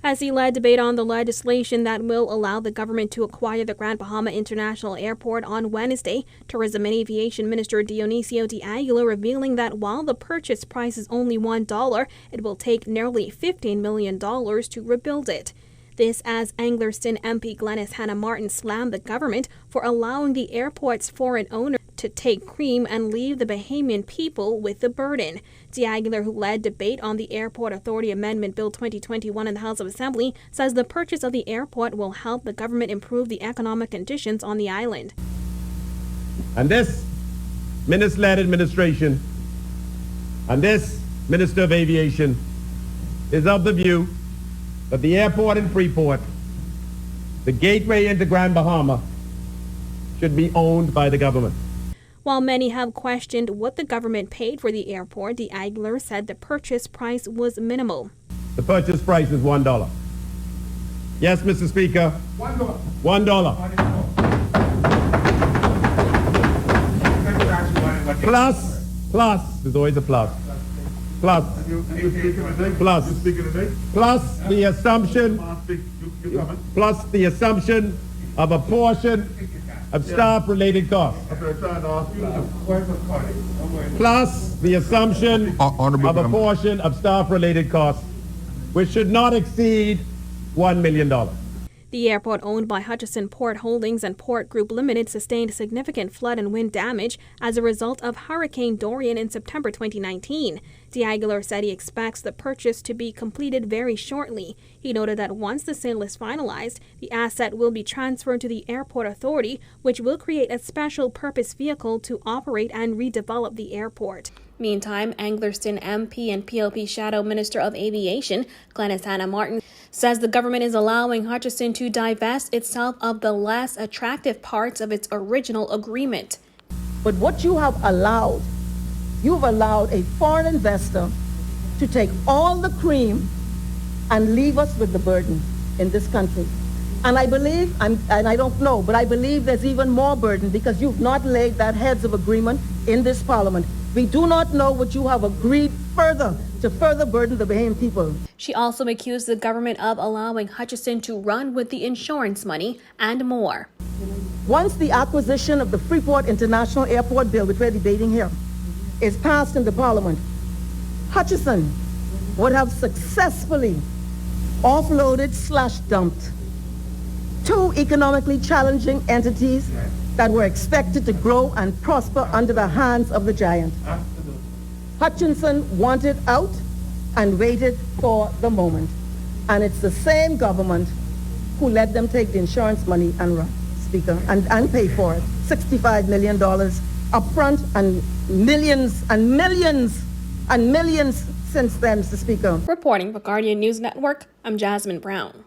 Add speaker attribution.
Speaker 1: as he led debate on the legislation that will allow the government to acquire the Grand Bahama International Airport on Wednesday. Tourism and Aviation Minister Dionisio de Aguilar revealing that while the purchase price is only $1, it will take nearly $15 million to rebuild it. This as Anglerston MP Glenys Hanna-Martin slammed the government for allowing the airport's foreign owner to take cream and leave the Bahamian people with the burden. De Aguilar, who led debate on the Airport Authority Amendment Bill 2021 in the House of Assembly, says the purchase of the airport will help the government improve the economic conditions on the island.
Speaker 2: And this minister-led administration and this Minister of Aviation is of the view that the airport in Freeport, the gateway into Grand Bahama, should be owned by the government.
Speaker 1: While many have questioned what the government paid for the airport, De Aguilar said the purchase price was minimal.
Speaker 2: The purchase price is $1. Yes, Mr. Speaker. $1. $1. Plus, there's always a plus. Plus the assumption of a portion of staff-related costs. Plus the assumption of a portion of staff-related costs, which should not exceed $1 million.
Speaker 1: The airport, owned by Hutchison Port Holdings and Port Group Limited, sustained significant flood and wind damage as a result of Hurricane Dorian in September 2019. De Aguilar said he expects the purchase to be completed very shortly. He noted that once the sale is finalized, the asset will be transferred to the Airport Authority, which will create a special purpose vehicle to operate and redevelop the airport. Meantime, Anglerston MP and PLP Shadow Minister of Aviation, Glenys Hanna-Martin, says the government is allowing Hutchison to divest itself of the less attractive parts of its original agreement.
Speaker 3: But what you've allowed a foreign investor to take all the cream and leave us with the burden in this country. And I believe, and I don't know, but I believe there's even more burden because you've not laid that heads of agreement in this parliament. We do not know what you have agreed to further burden the Bahamian people.
Speaker 1: She also accused the government of allowing Hutchison to run with the insurance money and more.
Speaker 3: Once the acquisition of the Freeport International Airport bill, which we're debating here, is passed in the parliament, Hutchison would have successfully offloaded/dumped two economically challenging entities that were expected to grow and prosper under the hands of the giant. Hutchison wanted out and waited for the moment. And it's the same government who let them take the insurance money and run, Speaker, and pay for it. $65 million upfront and millions and millions and millions since then, Mr. Speaker.
Speaker 1: Reporting for Guardian News Network, I'm Jasmine Brown.